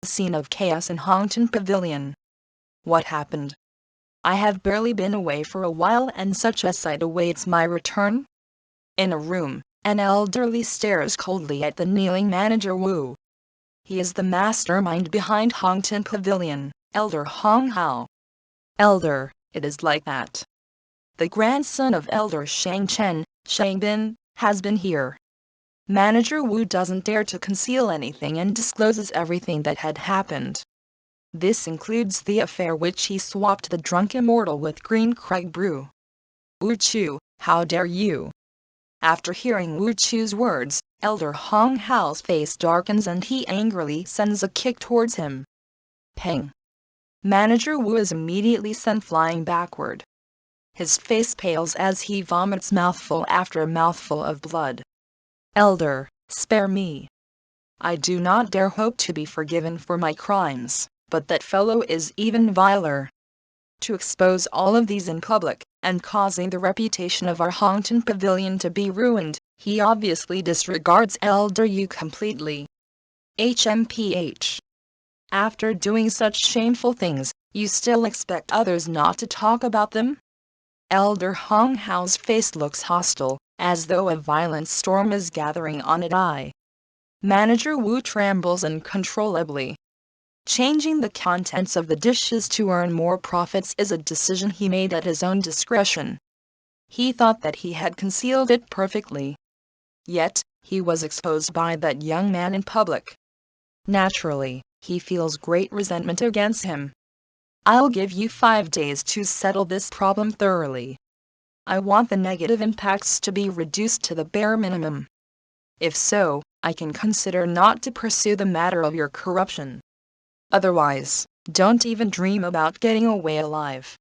Scene of chaos in Hongtian Pavilion. What happened? I have barely been away for a while and such a sight awaits my return. In a room, an elderly stares coldly at the kneeling manager Wu. He is the mastermind behind Hongtian Pavilion, Elder Hong Hao. Elder, it is like that. The grandson of Elder Shang Bin, has been here. Manager Wu doesn't dare to conceal anything and discloses everything that had happened. This includes the affair which he swapped the drunk immortal with Green Craig Brew. Wu Chu, how dare you? After hearing Wu Chu's words, Elder Hong Hao's face darkens and he angrily sends a kick towards him. Peng! Manager Wu is immediately sent flying backward. His face pales as he vomits mouthful after mouthful of blood. Elder, spare me. I do not dare hope to be forgiven for my crimes, but that fellow is even viler. To expose all of these in public, and causing the reputation of our Hongtian Pavilion to be ruined, he obviously disregards Elder Yu completely. HMPH. After doing such shameful things, you still expect others not to talk about them? Elder Hong Hao's face looks hostile, as though a violent storm is gathering on it. Manager Wu trembles uncontrollably. Changing the contents of the dishes to earn more profits is a decision he made at his own discretion. He thought that he had concealed it perfectly. Yet, he was exposed by that young man in public. Naturally, he feels great resentment against him. I'll give you 5 days to settle this problem thoroughly. I want the negative impacts to be reduced to the bare minimum. If so, I can consider not to pursue the matter of your corruption. Otherwise, don't even dream about getting away alive.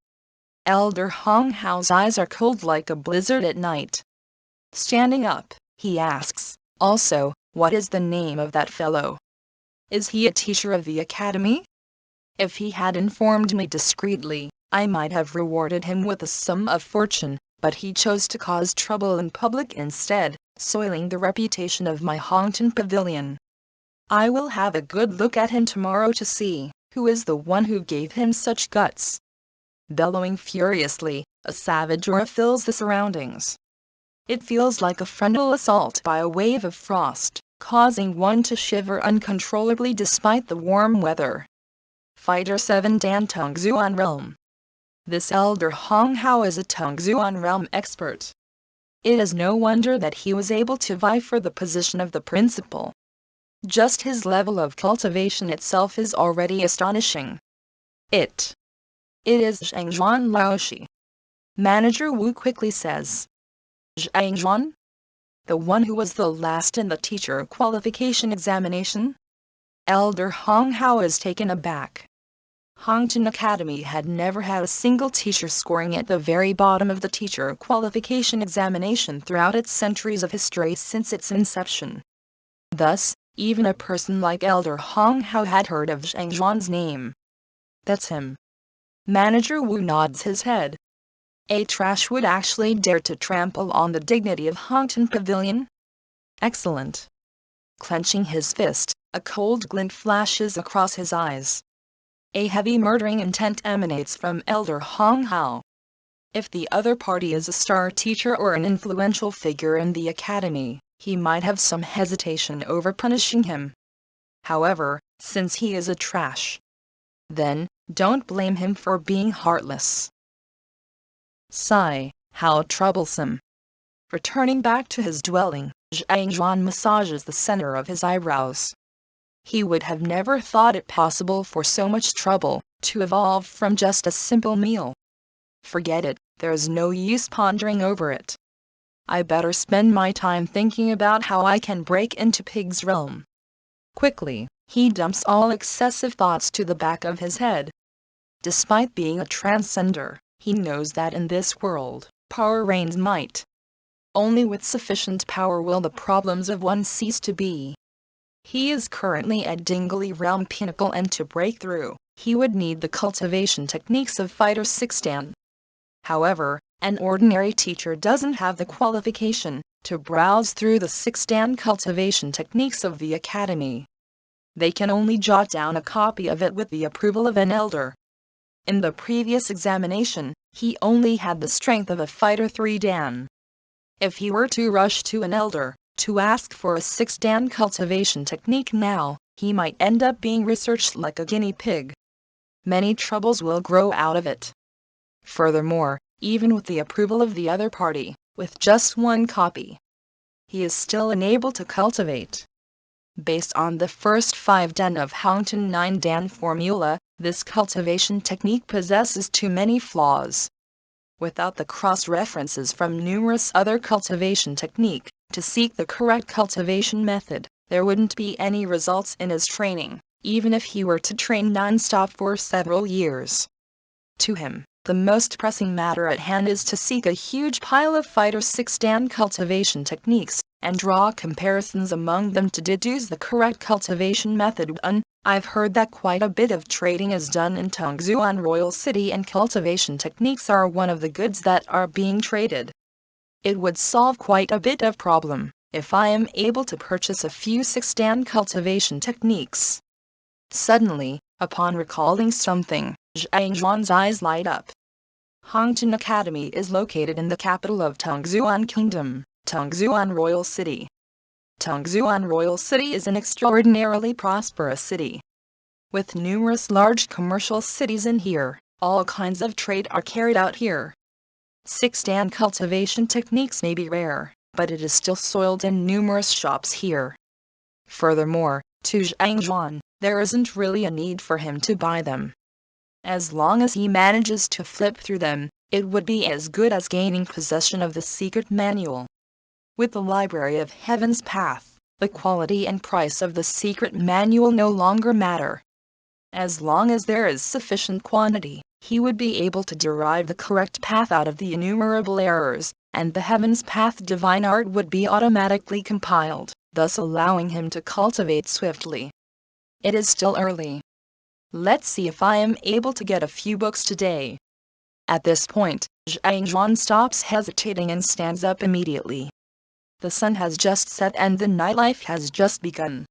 Elder Hong Hao's eyes are cold like a blizzard at night. Standing up, he asks, also, what is the name of that fellow? Is he a teacher of the academy? If he had informed me discreetly, I might have rewarded him with a sum of fortune, but he chose to cause trouble in public instead, soiling the reputation of my Hongtian Pavilion. I will have a good look at him tomorrow to see who is the one who gave him such guts. Bellowing furiously, a savage aura fills the surroundings. It feels like a frontal assault by a wave of frost, causing one to shiver uncontrollably despite the warm weather. Fighter 7 Dan Tongxuan Realm. This Elder Hong Hao is a Tongxuan Realm expert. It is no wonder that he was able to vie for the position of the principal. Just his level of cultivation itself is already astonishing. It is Zhang Xuan Laoshi. Manager Wu quickly says. Zhang Xuan? The one who was the last in the teacher qualification examination? Elder Hong Hao is taken aback. Hongtian Academy had never had a single teacher scoring at the very bottom of the teacher qualification examination throughout its centuries of history since its inception. Thus, even a person like Elder Hong Hao had heard of Zhang Xuan's name. That's him. Manager Wu nods his head. A trash would actually dare to trample on the dignity of Hongtian Pavilion? Excellent. Clenching his fist, a cold glint flashes across his eyes. A heavy murdering intent emanates from Elder Hong Hao. If the other party is a star teacher or an influential figure in the academy, he might have some hesitation over punishing him. However, since he is a trash, then, don't blame him for being heartless. Sigh, how troublesome. Returning back to his dwelling, Zhang Xuan massages the center of his eyebrows. He would have never thought it possible for so much trouble to evolve from just a simple meal. Forget it, there's no use pondering over it. I better spend my time thinking about how I can break into Pig's realm. Quickly, he dumps all excessive thoughts to the back of his head. Despite being a transcender, he knows that in this world, power reigns might. Only with sufficient power will the problems of one cease to be. He is currently at Dingli realm pinnacle and to break through, he would need the cultivation techniques of Fighter 6 Dan. However, an ordinary teacher doesn't have the qualification to browse through the 6 Dan cultivation techniques of the academy. They can only jot down a copy of it with the approval of an elder. In the previous examination, he only had the strength of a fighter 3 dan. If he were to rush to an elder, to ask for a 6 dan cultivation technique now, he might end up being researched like a guinea pig. Many troubles will grow out of it. Furthermore, even with the approval of the other party, with just one copy, he is still unable to cultivate. Based on the first 5 dan of Hongtian 9 dan formula, this cultivation technique possesses too many flaws. Without the cross-references from numerous other cultivation technique, to seek the correct cultivation method, there wouldn't be any results in his training, even if he were to train non-stop for several years. To him, the most pressing matter at hand is to seek a huge pile of fighter 6 dan cultivation techniques, and draw comparisons among them to deduce the correct cultivation method. I've heard that quite a bit of trading is done in Tongxuan Royal City and cultivation techniques are one of the goods that are being traded. It would solve quite a bit of problem, if I am able to purchase a few 6 dan cultivation techniques. Suddenly, upon recalling something, Zhang Xuan's eyes light up. Hongtian Academy is located in the capital of Tongxuan Kingdom, Tongxuan Royal City. Tongxuan Royal City is an extraordinarily prosperous city. With numerous large commercial cities in here, all kinds of trade are carried out here. 6 dan cultivation techniques may be rare, but it is still sold in numerous shops here. Furthermore, to Zhang Xuan, there isn't really a need for him to buy them. As long as he manages to flip through them, it would be as good as gaining possession of the secret manual. With the Library of Heaven's Path, the quality and price of the secret manual no longer matter. As long as there is sufficient quantity, he would be able to derive the correct path out of the innumerable errors, and the Heaven's Path divine art would be automatically compiled, thus allowing him to cultivate swiftly. It is still early. Let's see if I am able to get a few books today. At this point, Zhang Xuan stops hesitating and stands up immediately. The sun has just set and the nightlife has just begun.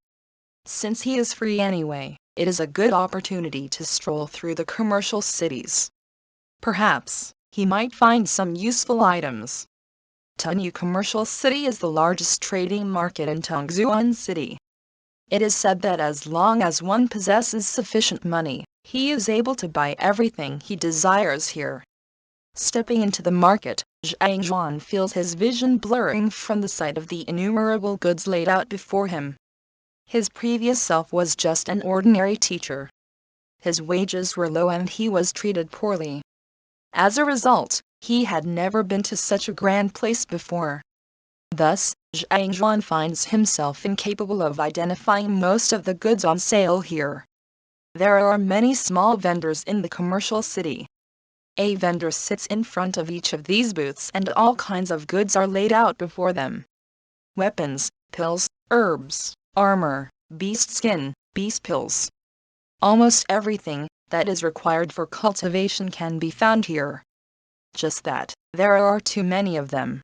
Since he is free anyway, it is a good opportunity to stroll through the commercial cities. Perhaps, he might find some useful items. Tunyu Commercial City is the largest trading market in Tongxuan City. It is said that as long as one possesses sufficient money, he is able to buy everything he desires here. Stepping into the market, Zhang Xuan feels his vision blurring from the sight of the innumerable goods laid out before him. His previous self was just an ordinary teacher. His wages were low and he was treated poorly. As a result, he had never been to such a grand place before. Thus, Zhang Xuan finds himself incapable of identifying most of the goods on sale here. There are many small vendors in the commercial city. A vendor sits in front of each of these booths and all kinds of goods are laid out before them. Weapons, pills, herbs, armor, beast skin, beast pills. Almost everything that is required for cultivation can be found here. Just that, there are too many of them.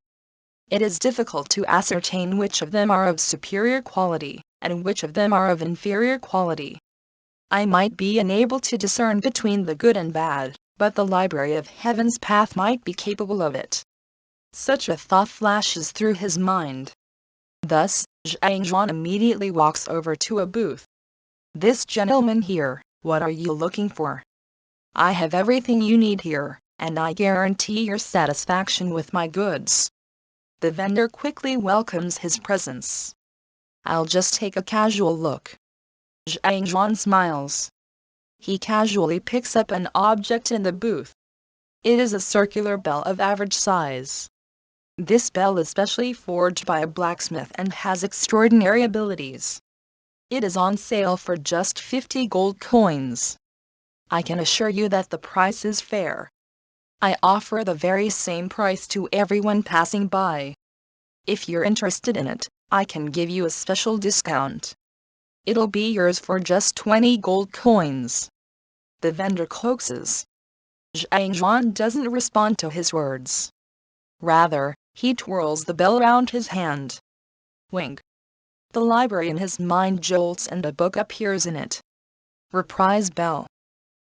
It is difficult to ascertain which of them are of superior quality, and which of them are of inferior quality. I might be unable to discern between the good and bad, but the Library of Heaven's Path might be capable of it. Such a thought flashes through his mind. Thus, Zhang Xuan immediately walks over to a booth. "This gentleman here, what are you looking for?" "I have everything you need here, and I guarantee your satisfaction with my goods." The vendor quickly welcomes his presence. "I'll just take a casual look." Zhang Xuan smiles. He casually picks up an object in the booth. It is a circular bell of average size. This bell is specially forged by a blacksmith and has extraordinary abilities. It is on sale for just 50 gold coins. I can assure you that the price is fair. I offer the very same price to everyone passing by. If you're interested in it, I can give you a special discount. It'll be yours for just 20 gold coins. The vendor coaxes. Zhang Xuan doesn't respond to his words. Rather, he twirls the bell around his hand. Wink. The library in his mind jolts and a book appears in it. Reprise bell.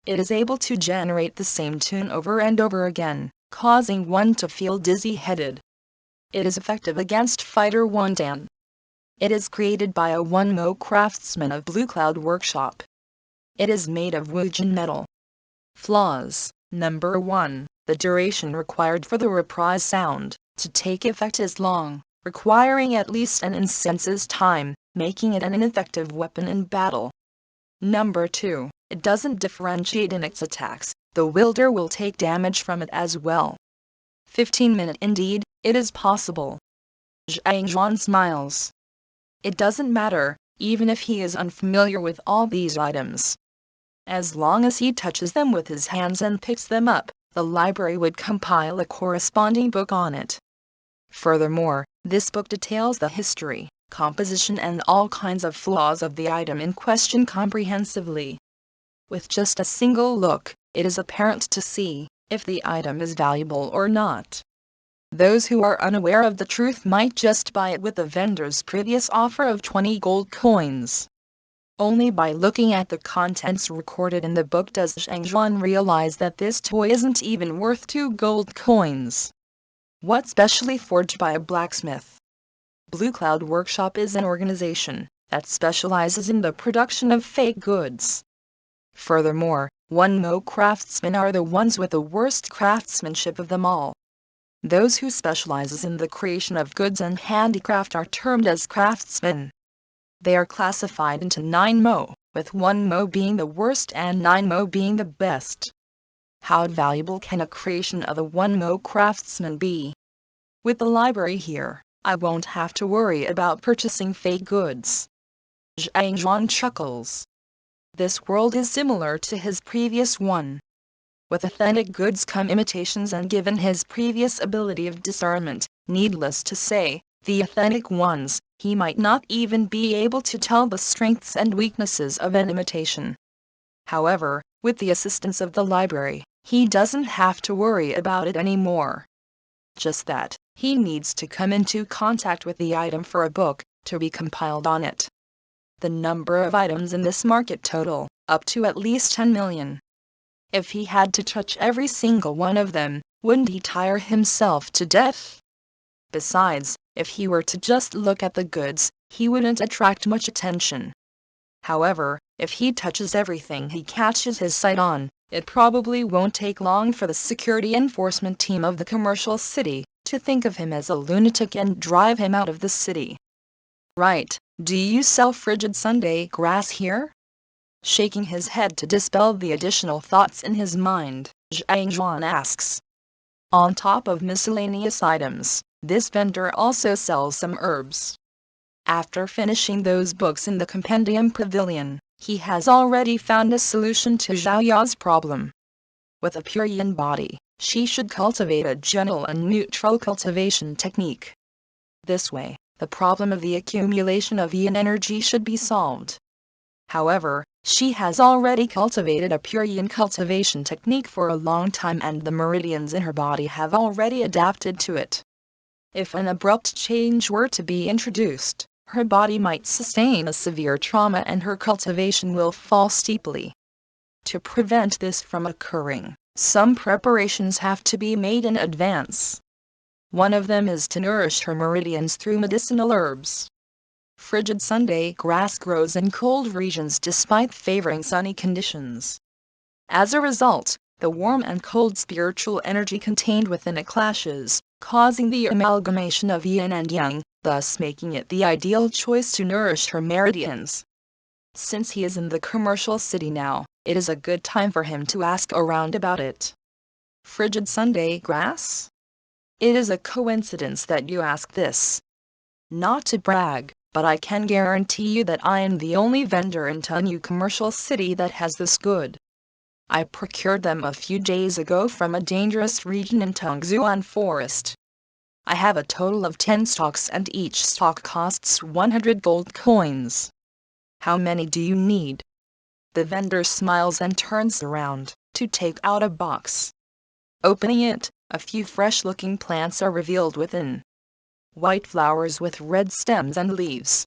It is able to generate the same tune over and over again, causing one to feel dizzy-headed. It is effective against fighter Hongtian. It is created by a Wunmo craftsman of Blue Cloud Workshop. It is made of Wujin metal. Flaws. Number 1. The duration required for the reprise sound to take effect is long, requiring at least an incense's time, making it an ineffective weapon in battle. Number 2. It doesn't differentiate in its attacks, the wielder will take damage from it as well. 15-minute indeed, it is possible. Zhang Xuan smiles. It doesn't matter, even if he is unfamiliar with all these items. As long as he touches them with his hands and picks them up, the library would compile a corresponding book on it. Furthermore, this book details the history, composition and all kinds of flaws of the item in question comprehensively. With just a single look, it is apparent to see if the item is valuable or not. Those who are unaware of the truth might just buy it with the vendor's previous offer of 20 gold coins. Only by looking at the contents recorded in the book does Zhang Xuan realize that this toy isn't even worth 2 gold coins. What specially forged by a blacksmith? Blue Cloud Workshop is an organization that specializes in the production of fake goods. Furthermore, Wunmo craftsmen are the ones with the worst craftsmanship of them all. Those who specializes in the creation of goods and handicraft are termed as craftsmen. They are classified into 9 mo, with 1 mo being the worst and 9 mo being the best. How valuable can a creation of a 1 mo craftsman be? With the library here, I won't have to worry about purchasing fake goods. Zhang Xuan chuckles. This world is similar to his previous one. With authentic goods come imitations, and given his previous ability of discernment, needless to say, the authentic ones, he might not even be able to tell the strengths and weaknesses of an imitation. However, with the assistance of the library, he doesn't have to worry about it anymore. Just that, he needs to come into contact with the item for a book to be compiled on it. The number of items in this market total up to at least 10 million. If he had to touch every single one of them, wouldn't he tire himself to death? Besides, if he were to just look at the goods, he wouldn't attract much attention. However, if he touches everything he catches his sight on, it probably won't take long for the security enforcement team of the commercial city to think of him as a lunatic and drive him out of the city. Right, do you sell frigid Sunday grass here? Shaking his head to dispel the additional thoughts in his mind, Zhang Xuan asks. On top of miscellaneous items, this vendor also sells some herbs. After finishing those books in the compendium pavilion, he has already found a solution to Zhao Ya's problem. With a pure yin body, she should cultivate a gentle and neutral cultivation technique. This way, the problem of the accumulation of yin energy should be solved. However, she has already cultivated a pure yin cultivation technique for a long time, and the meridians in her body have already adapted to it. If an abrupt change were to be introduced, her body might sustain a severe trauma and her cultivation will fall steeply. To prevent this from occurring, some preparations have to be made in advance. One of them is to nourish her meridians through medicinal herbs. Frigid Sunday grass grows in cold regions despite favoring sunny conditions. As a result, the warm and cold spiritual energy contained within it clashes, causing the amalgamation of yin and yang, thus making it the ideal choice to nourish her meridians. Since he is in the commercial city now, it is a good time for him to ask around about it. Frigid Sunday grass? It is a coincidence that you ask this. Not to brag, but I can guarantee you that I am the only vendor in Tenu commercial city that has this good. I procured them a few days ago from a dangerous region in Tongxuan forest. I have a total of 10 stalks and each stalk costs 100 gold coins. How many do you need? The vendor smiles and turns around to take out a box. Opening it, a few fresh-looking plants are revealed within. White flowers with red stems and leaves.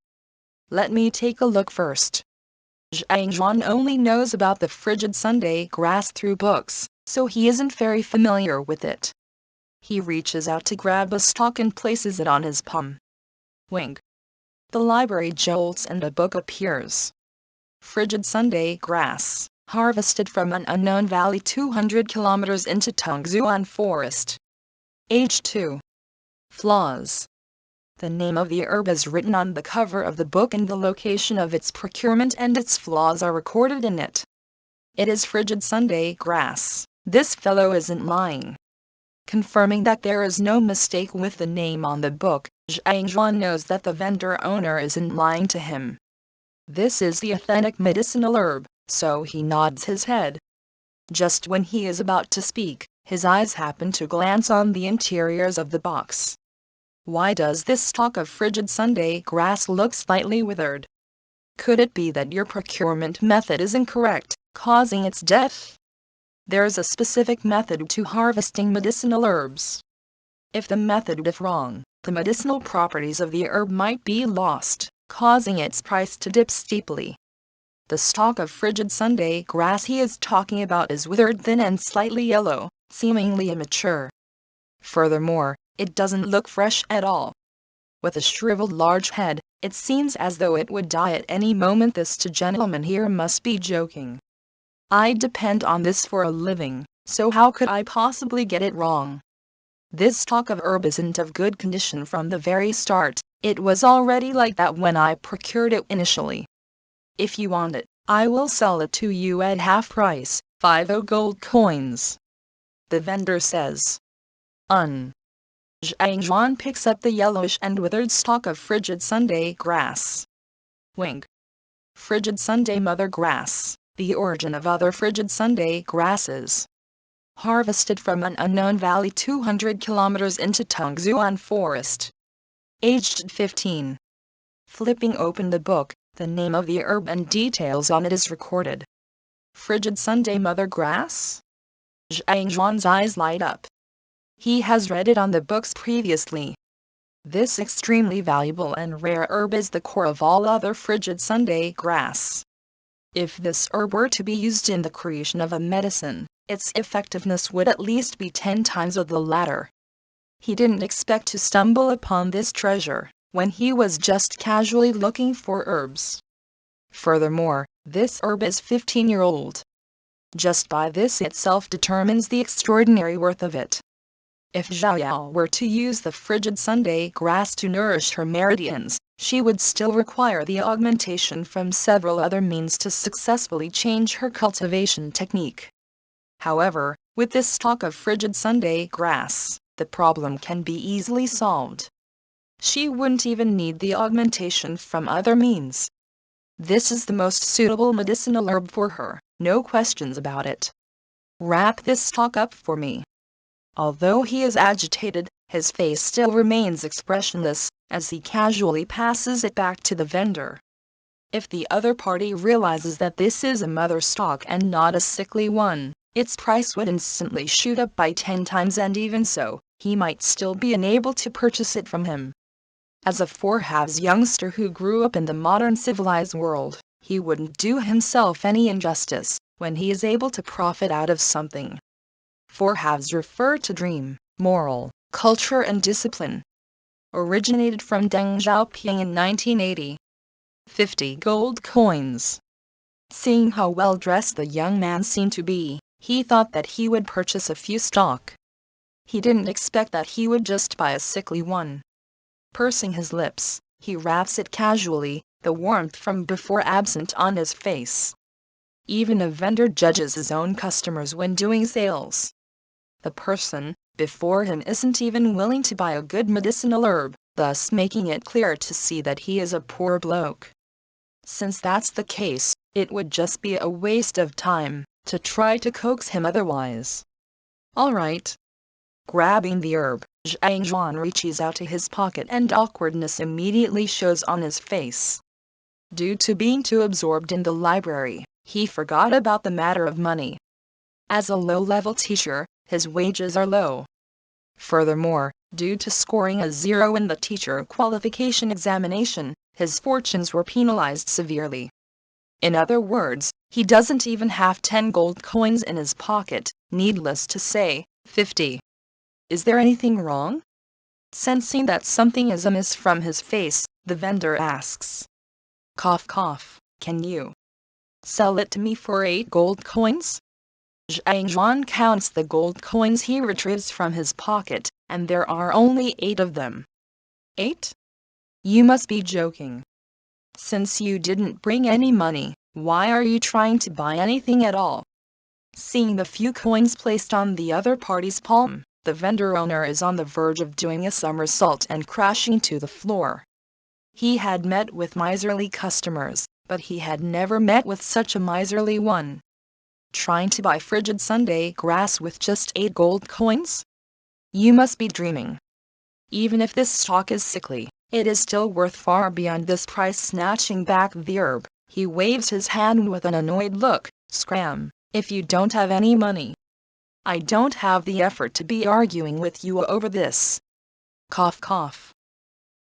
Let me take a look first. Zhang Xuan only knows about the frigid Sunday grass through books, so he isn't very familiar with it. He reaches out to grab a stalk and places it on his palm. Wing. The library jolts and a book appears. Frigid Sunday grass, harvested from an unknown valley 200 kilometers into Tongxuan forest. Age 2. Flaws. The name of the herb is written on the cover of the book and the location of its procurement and its flaws are recorded in it. It is frigid Sunday grass. This fellow isn't lying. Confirming that there is no mistake with the name on the book, Zhang Xuan knows that the vendor owner isn't lying to him. This is the authentic medicinal herb, so he nods his head. Just when he is about to speak, his eyes happen to glance on the interiors of the box. Why does this stalk of frigid Sunday grass look slightly withered? Could it be that your procurement method is incorrect, causing its death? There's a specific method to harvesting medicinal herbs. If the method is wrong, the medicinal properties of the herb might be lost, causing its price to dip steeply. The stalk of frigid Sunday grass he is talking about is withered, thin and slightly yellow, seemingly immature. Furthermore, it doesn't look fresh at all. With a shriveled large head, it seems as though it would die at any moment. This gentleman here must be joking. I depend on this for a living, so how could I possibly get it wrong? This stalk of herb isn't of good condition from the very start. It was already like that when I procured it initially. If you want it, I will sell it to you at half price, 50 gold coins. The vendor says. Zhang Xuan picks up the yellowish and withered stalk of frigid Sunday grass. Wing. Frigid Sunday mother grass, the origin of other frigid Sunday grasses. Harvested from an unknown valley 200 kilometers into Tongxuan forest. Aged 15. Flipping open the book, the name of the herb and details on it is recorded. Frigid Sunday mother grass? Zhang Xuan's eyes light up. He has read it on the books previously. This extremely valuable and rare herb is the core of all other frigid Sunday grass. If this herb were to be used in the creation of a medicine, its effectiveness would at least be 10 times of the latter. He didn't expect to stumble upon this treasure when he was just casually looking for herbs. Furthermore, this herb is 15-year-old. Just by this itself determines the extraordinary worth of it. If Zhao Ya were to use the frigid Sunday grass to nourish her meridians, she would still require the augmentation from several other means to successfully change her cultivation technique. However, with this stalk of frigid Sunday grass, the problem can be easily solved. She wouldn't even need the augmentation from other means. This is the most suitable medicinal herb for her, no questions about it. Wrap this stalk up for me. Although he is agitated, his face still remains expressionless, as he casually passes it back to the vendor. If the other party realizes that this is a mother stalk and not a sickly one, its price would instantly shoot up by 10 times, and even so, he might still be unable to purchase it from him. As a four-halves youngster who grew up in the modern civilized world, he wouldn't do himself any injustice when he is able to profit out of something. Four-halves refer to dream, moral, culture and discipline. Originated from Deng Xiaoping in 1980. 50 gold coins. Seeing how well-dressed the young man seemed to be, he thought that he would purchase a few stock. He didn't expect that he would just buy a sickly one. Pursing his lips, he wraps it casually, the warmth from before absent on his face. Even a vendor judges his own customers when doing sales. The person before him isn't even willing to buy a good medicinal herb, thus making it clear to see that he is a poor bloke. Since that's the case, it would just be a waste of time to try to coax him otherwise. All right. Grabbing the herb, Zhang Xuan reaches out to his pocket and awkwardness immediately shows on his face. Due to being too absorbed in the library, he forgot about the matter of money. As a low-level teacher, his wages are low. Furthermore, due to scoring a 0 in the teacher qualification examination, his fortunes were penalized severely. In other words, he doesn't even have 10 gold coins in his pocket, needless to say, 50. Is there anything wrong? Sensing that something is amiss from his face, the vendor asks. Cough cough, can you sell it to me for 8 gold coins? Zhang Xuan counts the gold coins he retrieves from his pocket, and there are only 8 of them. 8? You must be joking. Since you didn't bring any money, why are you trying to buy anything at all? Seeing the few coins placed on the other party's palm, the vendor owner is on the verge of doing a somersault and crashing to the floor. He had met with miserly customers, but he had never met with such a miserly one. Trying to buy frigid Sunday grass with just 8 gold coins? You must be dreaming. Even if this stock is sickly, it is still worth far beyond this price. Snatching back the herb, he waves his hand with an annoyed look. Scram, if you don't have any money. I don't have the effort to be arguing with you over this. Cough cough.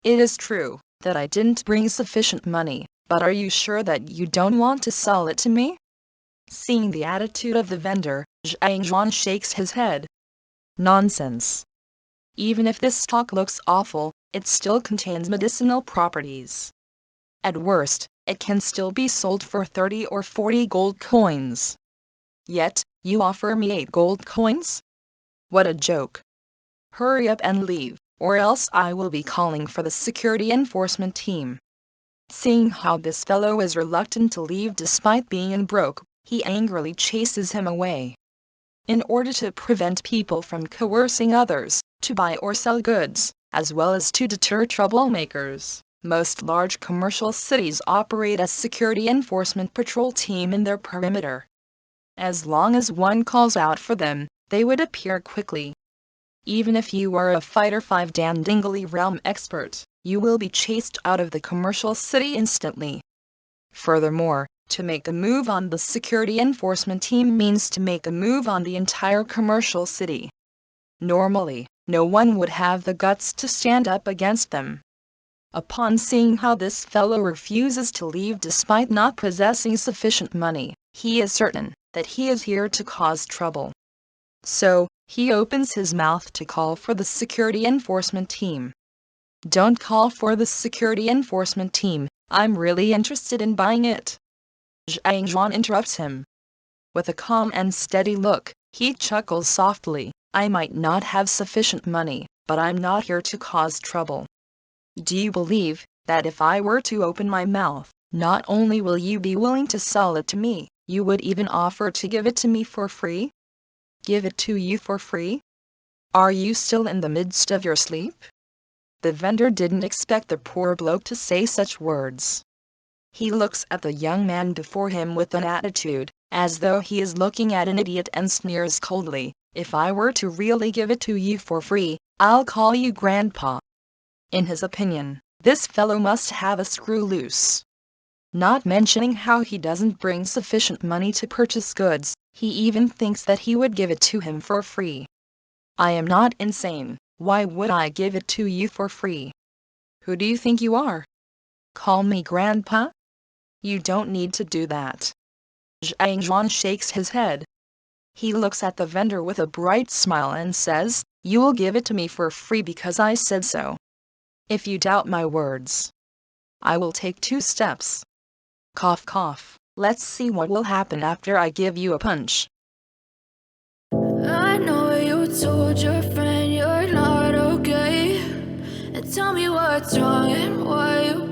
It is true that I didn't bring sufficient money, but are you sure that you don't want to sell it to me? Seeing the attitude of the vendor, Zhang Xuan shakes his head. Nonsense. Even if this stock looks awful, it still contains medicinal properties. At worst, it can still be sold for 30 or 40 gold coins. Yet, you offer me 8 gold coins? What a joke. Hurry up and leave, or else I will be calling for the security enforcement team. Seeing how this fellow is reluctant to leave despite being broke, he angrily chases him away. In order to prevent people from coercing others to buy or sell goods, as well as to deter troublemakers, most large commercial cities operate a security enforcement patrol team in their perimeter. As long as one calls out for them, they would appear quickly. Even if you are a Fighter 5 Dan Dingli realm expert, you will be chased out of the commercial city instantly. Furthermore, to make a move on the security enforcement team means to make a move on the entire commercial city. Normally, no one would have the guts to stand up against them. Upon seeing how this fellow refuses to leave despite not possessing sufficient money, he is certain that he is here to cause trouble. So, he opens his mouth to call for the security enforcement team. Don't call for the security enforcement team, I'm really interested in buying it. Zhang Xuan interrupts him. With a calm and steady look, he chuckles softly. I might not have sufficient money, but I'm not here to cause trouble. Do you believe that if I were to open my mouth, not only will you be willing to sell it to me, you would even offer to give it to me for free? Give it to you for free? Are you still in the midst of your sleep? The vendor didn't expect the poor bloke to say such words. He looks at the young man before him with an attitude, as though he is looking at an idiot, and sneers coldly. If I were to really give it to you for free, I'll call you grandpa. In his opinion, this fellow must have a screw loose. Not mentioning how he doesn't bring sufficient money to purchase goods, he even thinks that he would give it to him for free. I am not insane, why would I give it to you for free? Who do you think you are? Call me grandpa? You don't need to do that. Zhang Xuan shakes his head. He looks at the vendor with a bright smile and says, you will give it to me for free because I said so. If you doubt my words, I will take 2 steps. Cough cough, let's see what will happen after I give you a punch. I know you told your friend you're not okay, and tell me what's wrong and why you